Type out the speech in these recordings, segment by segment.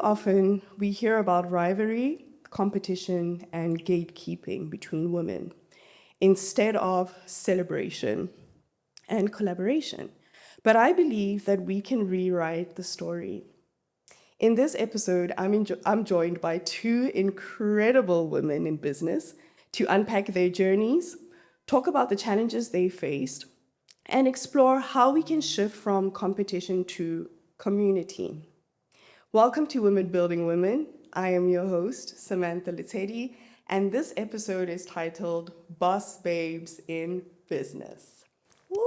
often we hear about rivalry, competition, and gatekeeping between women instead of celebration and collaboration. But I believe that we can rewrite the story. In this episode, I'm joined by two incredible women in business to unpack their journeys, talk about the challenges they faced, and explore how we can shift from competition to community. Welcome to Women Building Women. I am your host, Samantha Letshedi, and this episode is titled Boss Babes in Business. Woo!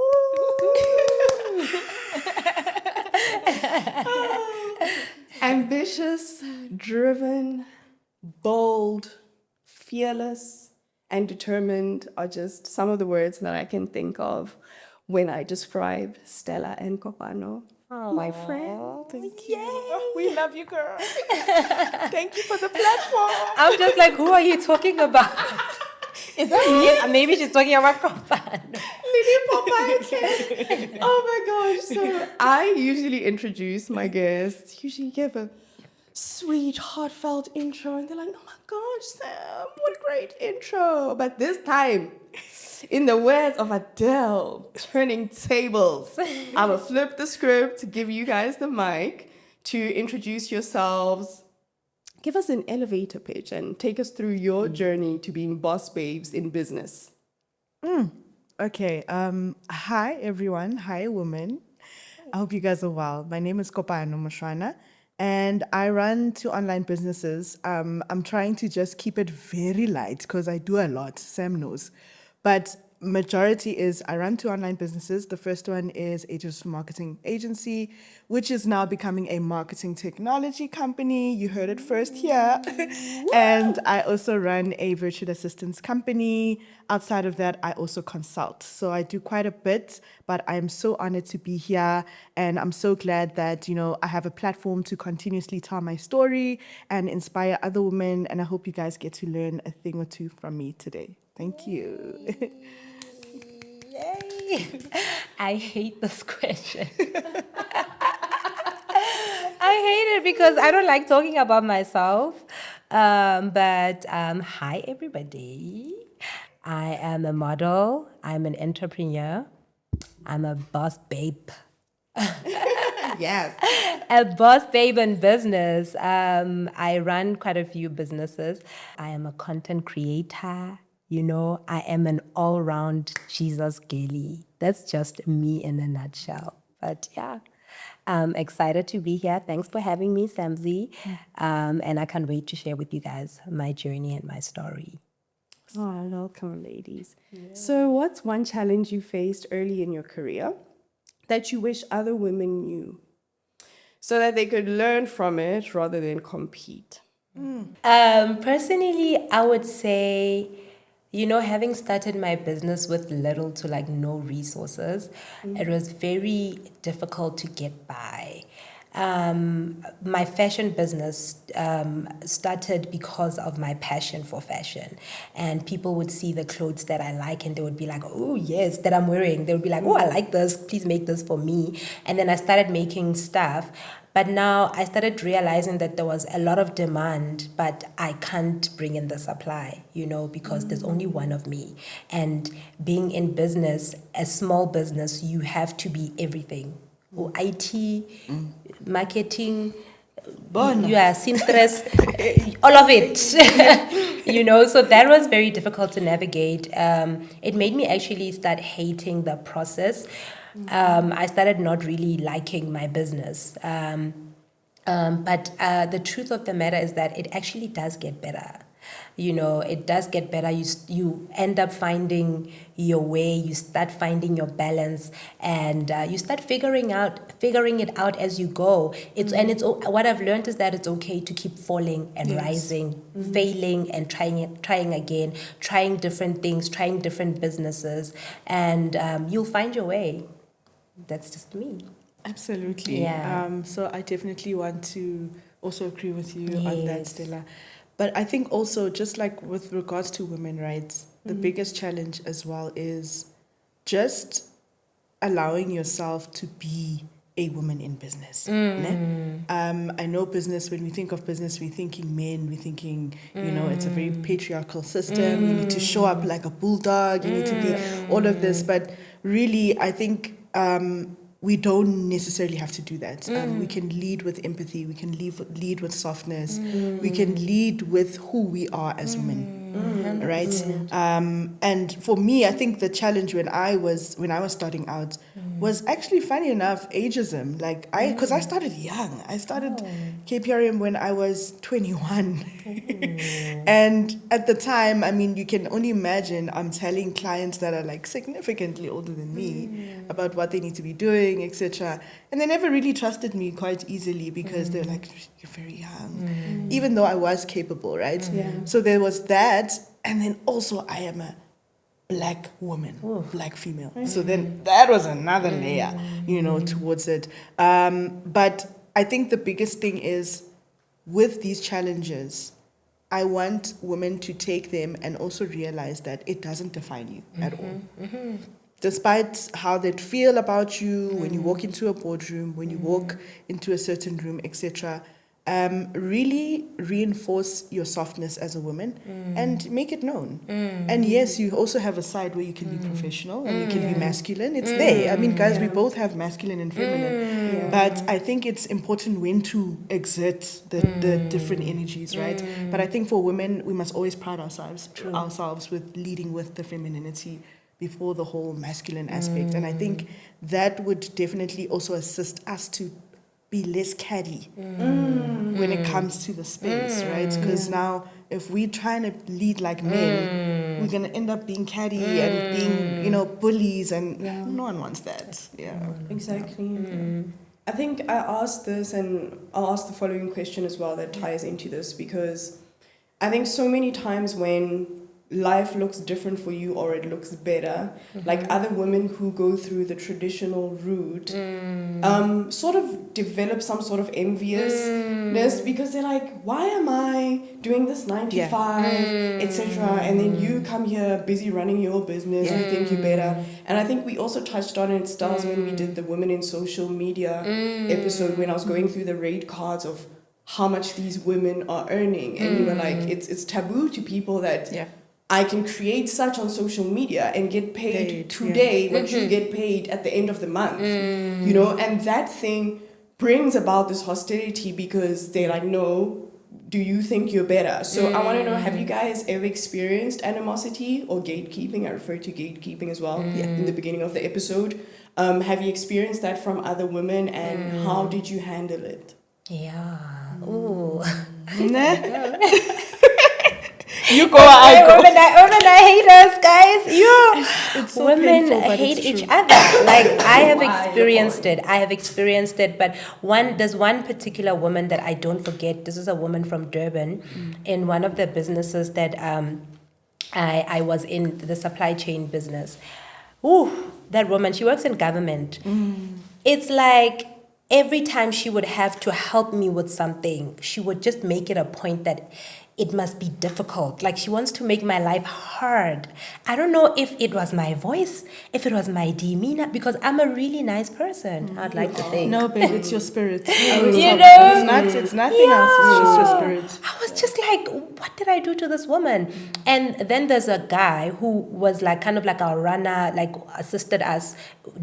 Ambitious, driven, bold, fearless, and determined are just some of the words that I can think of when I describe Stella and Kopano, my friend. Thank you. Yay! We love you, girl. Thank you for the platform. I'm just like, who are you talking about? Is that me? Maybe she's talking about Kopano. Lily Popeye. Oh my gosh. So I usually introduce my guests, usually give a sweet, heartfelt intro, and they're like, oh my gosh, Sam, what a great intro. But this time, in the words of Adele, turning tables, I'm going to flip the script to give you guys the mic to introduce yourselves. Give us an elevator pitch and take us through your journey to being boss babes in business. Okay. Hi, everyone. Hi, women. I hope you guys are well. My name is Kopano Moshoana, and I run two online businesses. I'm trying to just keep it very light because I do a lot. Sam knows. But majority is I run two online businesses. The first one is a digital marketing agency, which is now becoming a marketing technology company. You heard it first here. And I also run a virtual assistance company. Outside of that, I also consult. So I do quite a bit, but I'm so honored to be here. And I'm so glad that, I have a platform to continuously tell my story and inspire other women. And I hope you guys get to learn a thing or two from me today. Thank you. Yay! I hate this question. I hate it because I don't like talking about myself. But hi, everybody. I am a model. I'm an entrepreneur. I'm a boss babe. Yes. A boss babe in business. I run quite a few businesses. I am a content creator. I am an all-round Jesus girly. That's just me in a nutshell. But yeah, I'm excited to be here. Thanks for having me, Samzi. And I can't wait to share with you guys my journey and my story. Oh, welcome, ladies. Yeah. So what's one challenge you faced early in your career that you wish other women knew so that they could learn from it rather than compete? Personally, I would say, having started my business with little to like no resources, it was very difficult to get by. My fashion business started because of my passion for fashion, and people would see the clothes that I like and they would be like, oh yes, that I'm wearing. They would be like, oh, I like this, please make this for me. And then I started making stuff. But now I started realizing that there was a lot of demand, but I can't bring in the supply, because there's only one of me. And being in business, a small business, you have to be everything. Or IT, marketing, seamstress, all of it. So that was very difficult to navigate. It made me actually start hating the process. I started not really liking my business. But the truth of the matter is that it actually does get better. It does get better. You end up finding your way. You start finding your balance, and you start figuring it out as you go. It's what I've learned is that it's okay to keep falling and rising, failing and trying again, trying different things, trying different businesses, and you'll find your way. That's just me. Absolutely. Yeah. So I definitely want to also agree with you on that, Stella. But I think also, just like with regards to women rights, the biggest challenge as well is just allowing yourself to be a woman in business. Ne? I know business, when we think of business, we're thinking men, we're thinking, it's a very patriarchal system. You need to show up like a bulldog, you need to be all of this. But really, I think we don't necessarily have to do that. We can lead with empathy, we can lead with softness, we can lead with who we are as women. Right? And for me, I think the challenge when I was starting out was actually, funny enough, ageism. Like because I started young. I started KPRM when I was 21. And at the time, I mean, you can only imagine I'm telling clients that are like significantly older than me about what they need to be doing, etc. And they never really trusted me quite easily because they're like, you're very young, even though I was capable, right? So there was that. And then also I am a Black woman, Black female. So then that was another layer, towards it. But I think the biggest thing is with these challenges, I want women to take them and also realize that it doesn't define you at all. Despite how they feel about you, when you walk into a boardroom, when you walk into a certain room, etc., really reinforce your softness as a woman and make it known. And yes, you also have a side where you can be professional and you can be masculine. It's there. I mean, guys, we both have masculine and feminine. But I think it's important when to exert the different energies, right? But I think for women, we must always pride ourselves with leading with the femininity before the whole masculine aspect. And I think that would definitely also assist us to be less catty when it comes to the space, right? Because now, if we're trying to lead like men, we're going to end up being catty and being, bullies, and no one wants that. Exactly. I think I asked this, and I'll ask the following question as well that ties into this, because I think so many times when life looks different for you or it looks better, like other women who go through the traditional route sort of develop some sort of enviousness because they're like, why am I doing this 9 to 5, etc., and then you come here busy running your business, you think you're better. And I think we also touched on it, Stars, when we did the Women in Social Media episode, when I was going through the rate cards of how much these women are earning, and you were like, it's taboo to people that I can create such on social media and get paid today what you get paid at the end of the month, and that thing brings about this hostility because they're like, no, do you think you're better? So I want to know, have you guys ever experienced animosity or gatekeeping? I referred to gatekeeping as well in the beginning of the episode. Have you experienced that from other women, and how did you handle it? Yeah. Ooh. You go, I go. Women are haters, guys. It's so Women painful, but hate it's each true. other. Like I have experienced it. But there's one particular woman that I don't forget. This is a woman from Durban, in one of the businesses that I was in, the supply chain business. Ooh, that woman. She works in government. It's like every time she would have to help me with something, she would just make it a point that it must be difficult. Like she wants to make my life hard. I don't know if it was my voice, if it was my demeanor, because I'm a really nice person. I'd like to think. No, babe, it's your spirit. You know? It's nothing else. It's just your spirit. I was just like, what did I do to this woman? And then there's a guy who was like kind of like our runner, like assisted us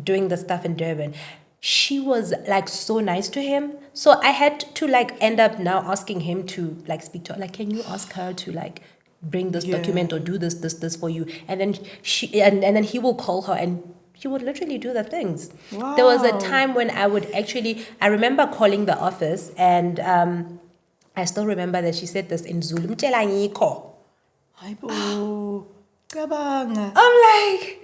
doing the stuff in Durban. She was like so nice to him. So I had to like end up now asking him to like speak to her. Like, can you ask her to like bring this document or do this for you? And then and then he will call her and he would literally do the things. Wow. There was a time when I remember calling the office, and I still remember that she said this in Zulu. I'm like,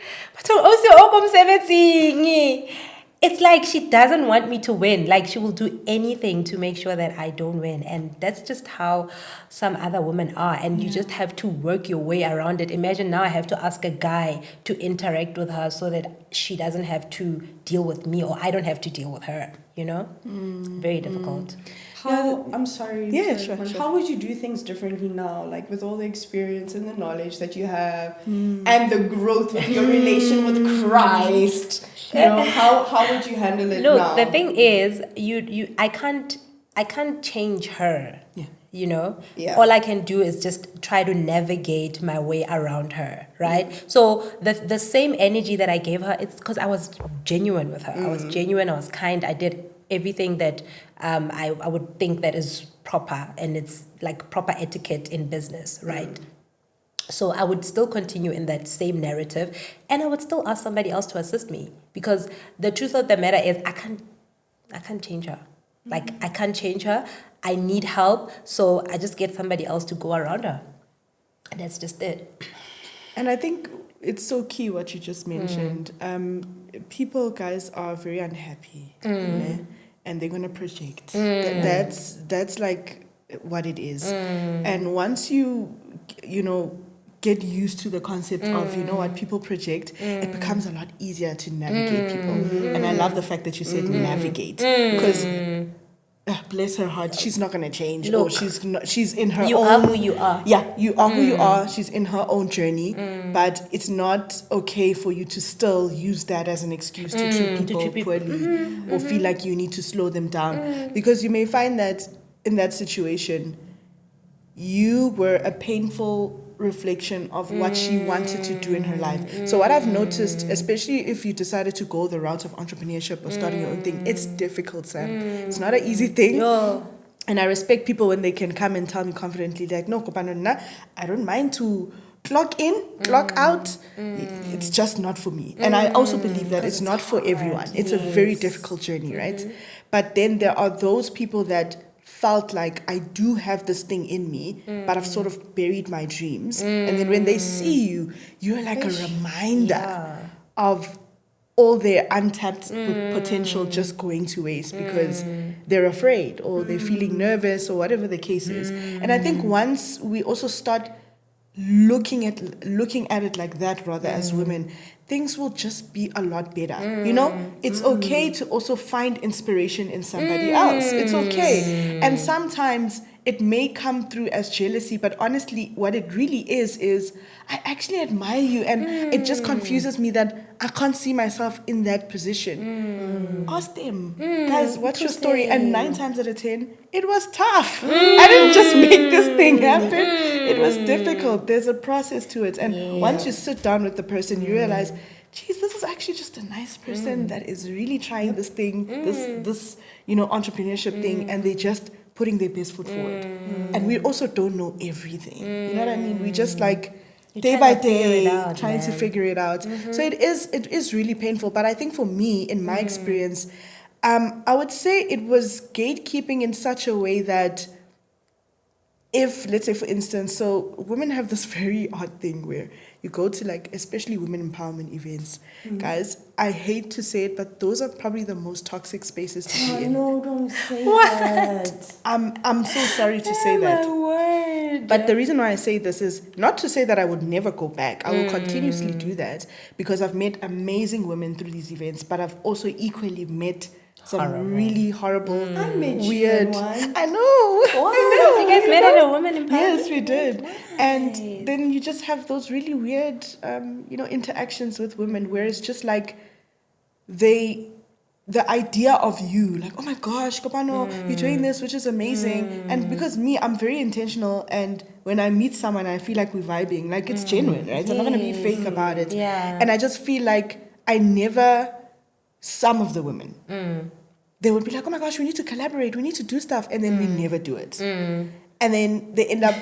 it's like she doesn't want me to win. Like she will do anything to make sure that I don't win. And that's just how some other women are. And you just have to work your way around it. Imagine now I have to ask a guy to interact with her so that she doesn't have to deal with me or I don't have to deal with her, Very difficult. I'm sorry. Yeah, sorry, sure, but sure. How would you do things differently now, like with all the experience and the knowledge that you have, and the growth with your relation with Christ? How would you handle it Look, now? the thing is, I can't change her. Yeah. You know, Yeah. all I can do is just try to navigate my way around her, right? So the same energy that I gave her, it's because I was genuine with her. I was genuine. I was kind. I did everything that I would think that is proper, and it's like proper etiquette in business, right? So I would still continue in that same narrative, and I would still ask somebody else to assist me, because the truth of the matter is I can't change her. Like, I can't change her. I need help, so I just get somebody else to go around her. And that's just it. And I think it's so key what you just mentioned. People, guys, are very unhappy, né? And they're gonna project. That's like what it is. And once you get used to the concept of what people project, it becomes a lot easier to navigate people. And I love the fact that you said navigate, because bless her heart, she's not going to change. Or Look, she's in her you own... are who you are. Yeah, you are who you are. She's in her own journey. But it's not okay for you to still use that as an excuse to treat people poorly, or feel like you need to slow them down. Because you may find that in that situation, you were a painful reflection of what she wanted to do in her life. So what I've noticed, especially if you decided to go the route of entrepreneurship or starting your own thing, it's difficult, Sam. It's not an easy thing. Yo. And I respect people when they can come and tell me confidently, like, no, Kopano, nah, I don't mind to clock in, clock out. It's just not for me. And I also believe that it's not for everyone. It's a very difficult journey, right? But then there are those people that felt like, I do have this thing in me, but I've sort of buried my dreams. And then when they see you, you're like a reminder of all their untapped potential just going to waste because they're afraid, or they're feeling nervous, or whatever the case is. And I think once we also start looking at it like that, rather, as women, things will just be a lot better. It's okay to also find inspiration in somebody else. It's okay. And sometimes it may come through as jealousy, but honestly, what it really is I actually admire you, and it just confuses me that I can't see myself in that position. Ask them, guys, what's your story? And 9 times out of 10, it was tough. I didn't just make this thing happen. It was difficult. There's a process to it. And once you sit down with the person, you realize, geez, this is actually just a nice person that is really trying this thing, this entrepreneurship thing, and they just putting their best foot forward. And we also don't know everything. You know what I mean? We just day by day trying to figure it out. So it is really painful. But I think for me, in my experience, I would say it was gatekeeping in such a way that, if, let's say, for instance, so women have this very odd thing where you go to, especially women empowerment events. Guys, I hate to say it, but those are probably the most toxic spaces to be in. No, don't say that. I'm so sorry to say that. My word. But the reason why I say this is not to say that I would never go back. I will continuously do that, because I've met amazing women through these events, but I've also equally met some really horrible, weird. I know. Wow, I know. you guys met at a woman empowerment? Yes, we did. Nice. And then you just have those really weird, interactions with women where it's just like the idea of you, like, oh my gosh, Kopano, you're doing this, which is amazing. And because I'm very intentional, and when I meet someone, I feel like we're vibing, like it's genuine, right? I'm not going to be fake about it. Yeah. And I just feel like some of the women, they would be like, oh my gosh, we need to collaborate, we need to do stuff, and then we never do it. And then they end up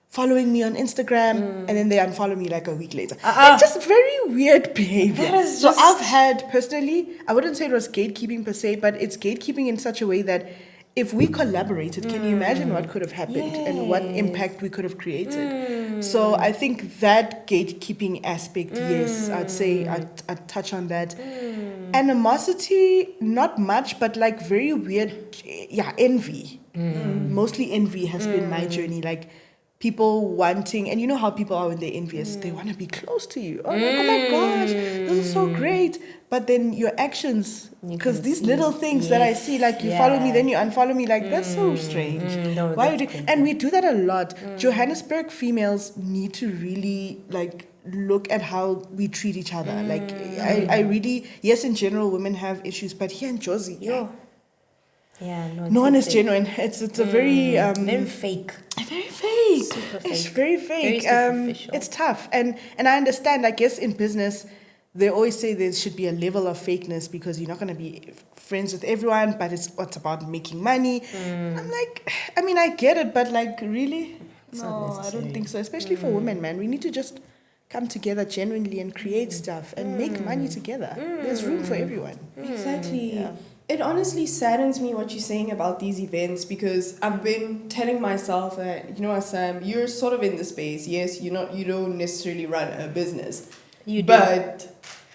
following me on Instagram, and then they unfollow me a week later. It's just very weird behavior. So I've had, personally, I wouldn't say it was gatekeeping per se, but it's gatekeeping in such a way that if we collaborated, can you imagine what could have happened and what impact we could have created? So I think that gatekeeping aspect, yes, I'd say I'd touch on that. Animosity, not much, but very weird, envy. Mostly envy has been my journey. people wanting, and you know how people are when they're envious, they want to be close to you. Oh, like, oh my gosh, this is so great. But then your actions, because can these see, little things that I see, like you follow me, yeah. then you unfollow me, like that's so strange. No, Why that's would you? And we do that a lot. Johannesburg females need to really like look at how we treat each other. Like I really, yes, in general, women have issues, but here in Jozi, Yo. Yeah, no, no one is it's genuine. It's a very very fake. very fake. Super It's fake. very Very fake. superficial. It's tough, and I understand. I guess in business, they always say there should be a level of fakeness because you're not going to be friends with everyone, but it's about making money. I'm like, I mean, I get it, but like, really, It's no, not I don't necessary. think so. Especially for women, man, we need to just come together genuinely and create stuff and make money together. There's room for everyone. Exactly. Yeah. It honestly saddens me what you're saying about these events because I've been telling myself that, you know what, Sam, you're sort of in the space. Yes, you don't necessarily run a business. You do. But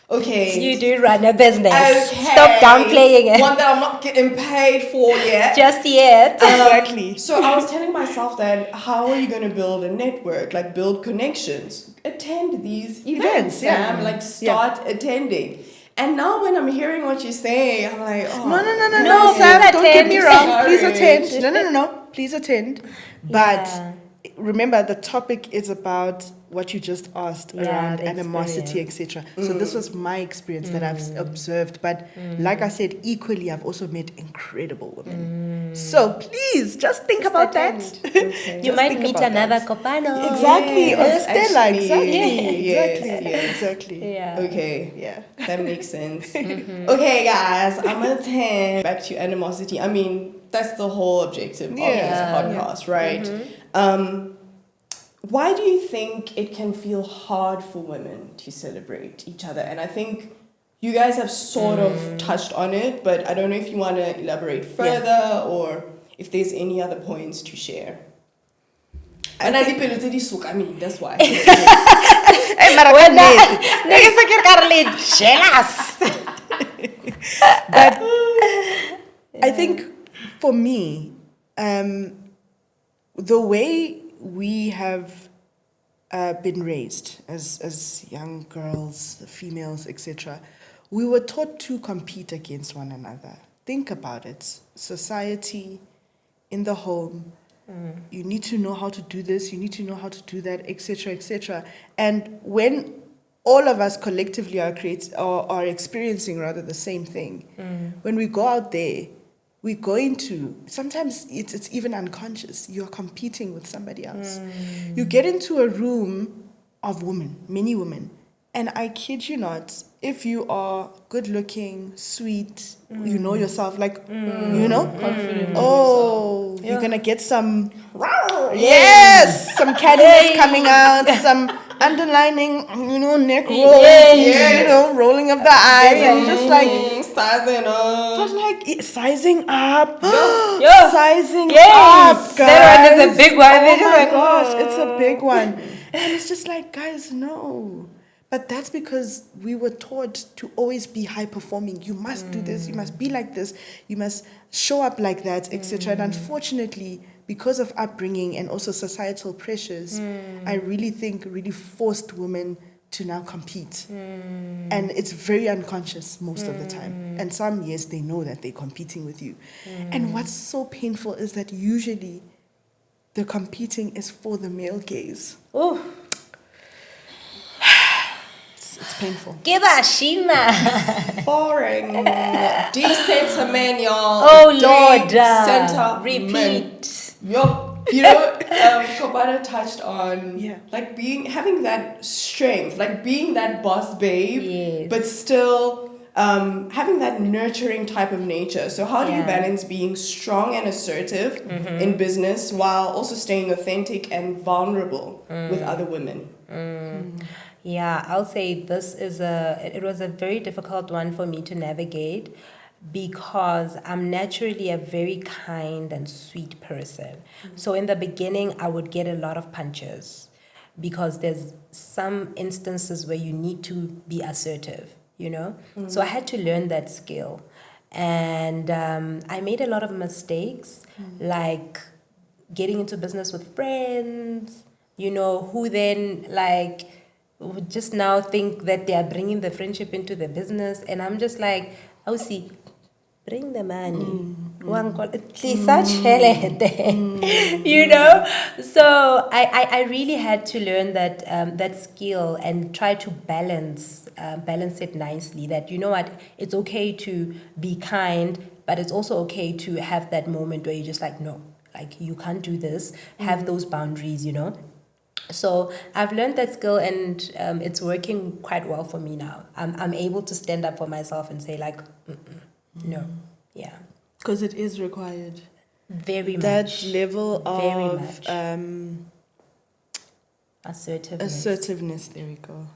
okay. You do run a business. Okay. Stop downplaying it. One that I'm not getting paid for yet. Just yet. Exactly. So I was telling myself that how are you going to build a network, like build connections, attend these events, yeah. Sam, like start attending. And now when I'm hearing what you say, I'm like, oh. No, Sam, please don't get me attend. wrong. Please Sorry. attend. No. Please attend. But Yeah. remember, the topic is about what you just asked Yeah, around the animosity, etc. So this was my experience that I've observed. But like I said, equally, I've also met incredible women. So please, just think about that. Okay. You Just might think meet about another that. Kopano. Exactly, or Yes, Stella, actually, exactly, yes, exactly, yes. exactly. Yeah. Okay. Yeah. That makes sense. Okay, guys, I'm gonna turn back to animosity. I mean, that's the whole objective of this Yeah. podcast, right? Why do you think it can feel hard for women to celebrate each other? And I think you guys have sort of touched on it, but I don't know if you want to elaborate further or if there's any other points to share. I mean, that's why. Niggas are getting jealous. But I think for me, the way we have been raised as young girls, females, etc., we were taught to compete against one another. Think about it. Society, in the home, you need to know how to do this, you need to know how to do that, etc., etc. And when all of us collectively are experiencing rather the same thing, when we go out there, we're going to, sometimes it's even unconscious, you're competing with somebody else. You get into a room of women, many women, and I kid you not, if you are good looking, sweet, you know yourself, like, you know, Confident in oh, yourself. you're gonna get some, yes, some caddies coming out, some underlining, you know, neck rolls, Yes. you know, rolling of the eyes, and you're just like, sizing up. but like sizing up, Yo. sizing Yay. up, guys. That one is a big one. Oh They're just my like, gosh, it's a big one, and it's just like, guys, no. But that's because we were taught to always be high performing. You must do this. You must be like this. You must show up like that, etc. And unfortunately, because of upbringing and also societal pressures, I really think really forced women to now compete. And it's very unconscious most of the time. And some, yes, they know that they're competing with you. And what's so painful is that usually the competing is for the male gaze. Oh, It's painful. give a shima. Boring. Decent man, y'all. Oh Lord. Center Repeat. Yo, you know, Kopano touched on Yeah. like having that strength, like being that boss babe, Yes. but still having that nurturing type of nature. So how do you Yeah. balance being strong and assertive in business while also staying authentic and vulnerable with other women? Yeah, I'll say it was a very difficult one for me to navigate because I'm naturally a very kind and sweet person. So in the beginning, I would get a lot of punches because there's some instances where you need to be assertive, you know? So I had to learn that skill. And I made a lot of mistakes, like getting into business with friends, you know, who then like would just now think that they are bringing the friendship into the business. And I'm just like, oh, see, bring the money. Tlisa tjhelete. You know? So I really had to learn that skill and try to balance it nicely. That, you know what, it's okay to be kind, but it's also okay to have that moment where you're just like, no, like you can't do this. Have those boundaries, you know? So I've learned that skill, and it's working quite well for me now. I'm able to stand up for myself and say like, no, yeah, Because it is required. very That much. level Very of much. Assertiveness. assertiveness, there we go.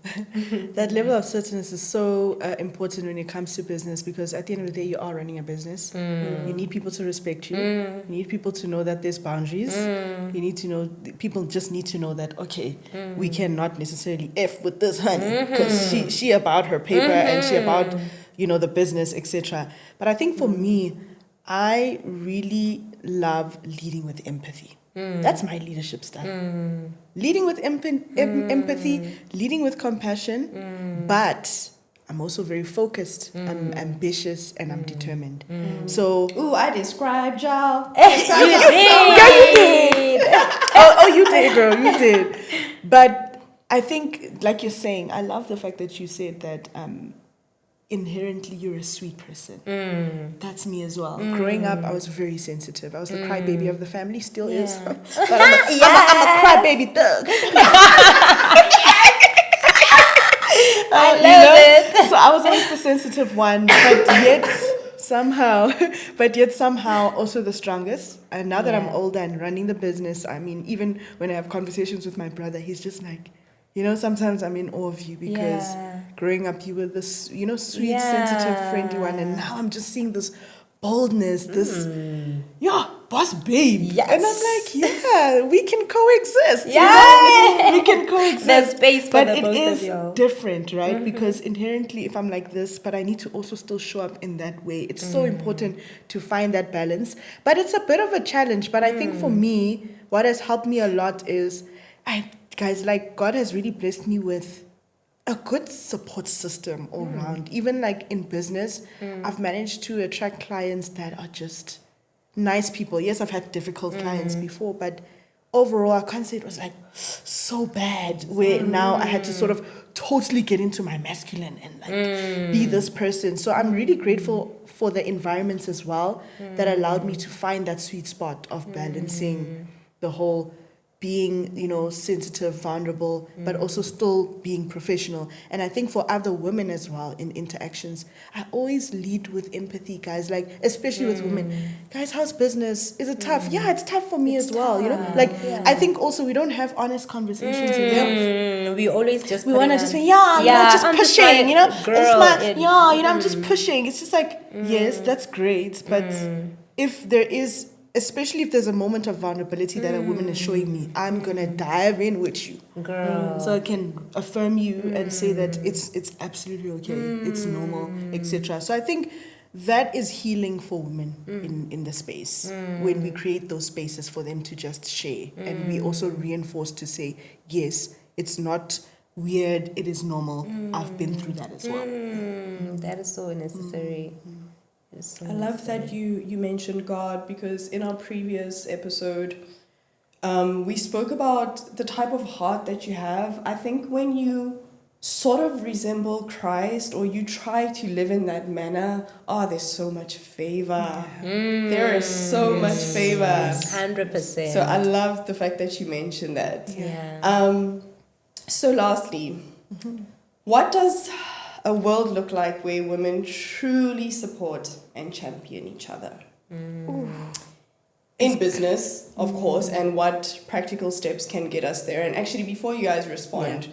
That level of assertiveness is so important when it comes to business, because at the end of the day, you are running a business. You need people to respect you. You need people to know that there's boundaries. You need to know, people just need to know that, okay, we cannot necessarily F with this honey, because she about her paper and she about, you know, the business, etc. But I think for me, I really love leading with empathy. That's my leadership style. Leading with empathy, leading with compassion, but I'm also very focused, I'm ambitious, and I'm determined. So, Ooh, I described y'all. you did. Oh, you did, girl, you did. But I think, like you're saying, I love the fact that you said that inherently you're a sweet person. That's me as well. Growing up, I was very sensitive. I was the crybaby of the family, still is. But I'm a crybaby thug. I love it. So I was always the sensitive one, but yet somehow also the strongest. And now that I'm older and running the business, I mean, even when I have conversations with my brother, he's just like, you know, sometimes I'm in awe of you, because growing up you were this, you know, sweet, sensitive, friendly one, and now I'm just seeing this boldness, this boss babe. Yes. And I'm like, yeah, we can coexist. Yeah. You know? We can coexist. There's space for but the it both is of y'all. different, right? Because inherently, if I'm like this, but I need to also still show up in that way. It's so important to find that balance. But it's a bit of a challenge. But I think for me, what has helped me a lot is, guys, like, God has really blessed me with a good support system all around. Even like in business, I've managed to attract clients that are just nice people. Yes, I've had difficult clients before, but overall, I can't say it was like so bad, where now I had to sort of totally get into my masculine and like be this person. So I'm really grateful for the environments as well that allowed me to find that sweet spot of balancing the whole being, you know, sensitive, vulnerable, but also still being professional. And I think for other women as well in interactions, I always lead with empathy, guys, like, especially with women. Guys, how's business? Is it tough? Yeah, it's tough for me as well, you know? Like, I think also we don't have honest conversations enough. We always just We want to just say, you I'm know, just pushing, trying- you know? girl, You know, I'm just pushing. It's just like, yes, that's great, but if there is, especially if there's a moment of vulnerability that a woman is showing me, I'm gonna dive in with you, girl. so I can affirm you and say that it's absolutely okay, it's normal, etc. So I think that is healing for women in the space, when we create those spaces for them to just share, and we also reinforce to say, yes, it's not weird, it is normal. I've been through that as well. That is so necessary. I love that you mentioned God, because in our previous episode, we spoke about the type of heart that you have. I think when you sort of resemble Christ, or you try to live in that manner, there's so much favor. There is so much favor. 100%. So I love the fact that you mentioned that. Yeah. So lastly, what does a world look like where women truly support and champion each other? In business, of course, and what practical steps can get us there? And actually, before you guys respond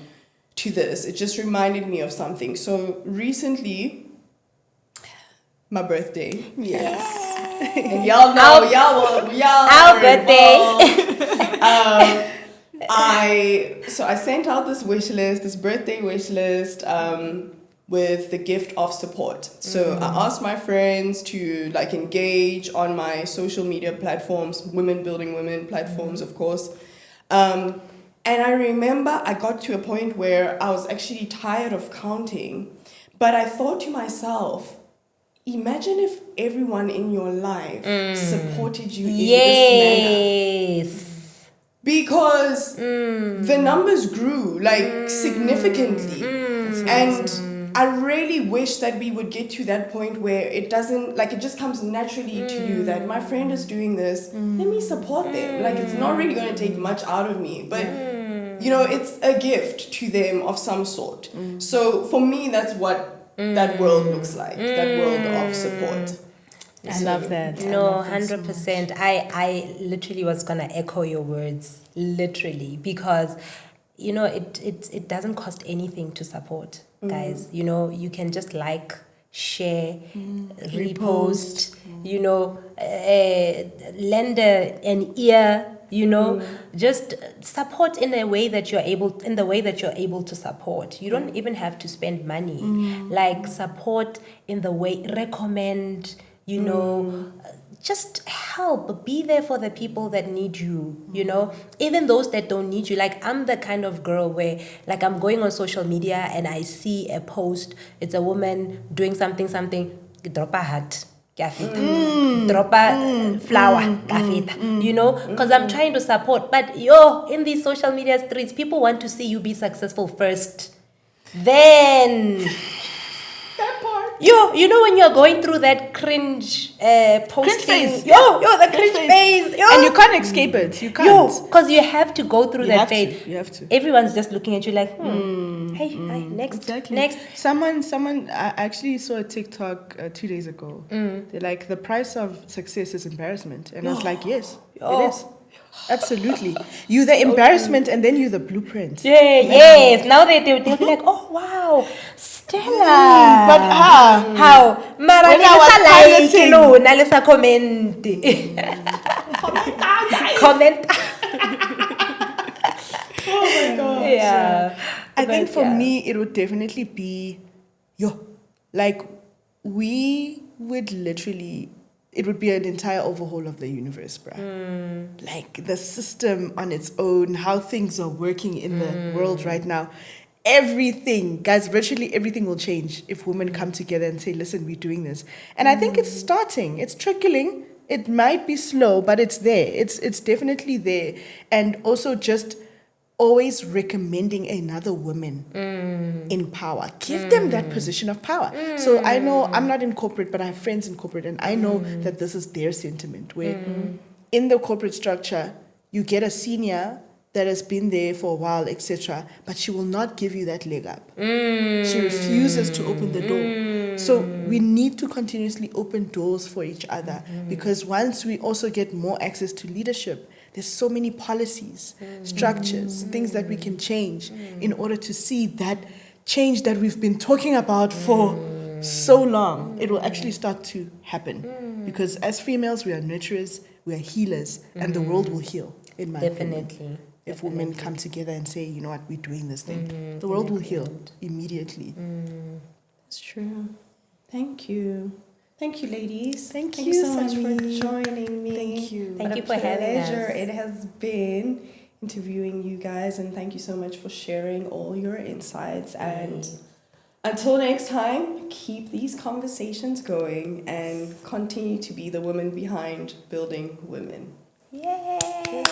to this, it just reminded me of something. So recently, my birthday. Yes. And y'all know, Our birthday. I sent out this wish list, this birthday wish list, with the gift of support. So I asked my friends to like engage on my social media platforms, women building women platforms, of course. And I remember I got to a point where I was actually tired of counting, but I thought to myself, imagine if everyone in your life supported you in this manner. Yes. Because the numbers grew like significantly. And I really wish that we would get to that point where it doesn't, like it just comes naturally to you that my friend is doing this, let me support them. Like it's not really going to take much out of me, but you know, it's a gift to them of some sort. So for me, that's what that world looks like, that world of support. I love that. I No, love that so 100%. I literally was gonna echo your words, literally, because you know it doesn't cost anything to support, guys. You know, you can just like, share, repost, you know, lend an ear, you know, just support in a way that in the way that you're able to support. You don't even have to spend money. Like support in the way, recommend, you know, just help, be there for the people that need you, you know, even those that don't need you. Like I'm the kind of girl where like I'm going on social media and I see a post, it's a woman doing something, drop a hat, drop a flower, you know, because I'm trying to support. But in these social media streets, people want to see you be successful first, then That part. you know when you're going through that cringe posting, phase. the cringe phase, And you can't escape it. You can't. because you have to go through You that have to, phase. you have to. Everyone's just looking at you like, hey, next, Exactly. next. Someone, I actually saw a TikTok 2 days ago. They're like, the price of success is embarrassment. And I was like, yes, it is. Absolutely. You the embarrassment and then you the blueprint. Yeah, yes. Now they'll be like, oh wow, Stella. But How? Mara, When I was piloting. no, nalisa comment. Comment. Oh my God. Yeah. I think But for yeah. me, it would definitely be, like we would literally, it would be an entire overhaul of the universe, bruh. Like the system on its own, how things are working in the world right now. Everything, guys, virtually everything will change if women come together and say, listen, we're doing this. And I think it's starting, it's trickling. It might be slow, but it's there. It's definitely there. And also just always recommending another woman in power. Give them that position of power. So I know I'm not in corporate, but I have friends in corporate, and I know that this is their sentiment, where in the corporate structure, you get a senior that has been there for a while, etc., but she will not give you that leg up. She refuses to open the door. So we need to continuously open doors for each other, because once we also get more access to leadership, there's so many policies, structures, things that we can change in order to see that change that we've been talking about for so long. It will actually start to happen, because as females, we are nurturers, we are healers, and the world will heal, in my opinion. Definitely. If women come together and say, you know what, we're doing this thing, the world will heal immediately. That's true. Thank you. Thank you, ladies. Thank you you, so much Sammy. for joining me. Thank you. Thank What you a for having us. pleasure it has been interviewing you guys, and thank you so much for sharing all your insights. And until next time, keep these conversations going and continue to be the woman behind building women. Yay!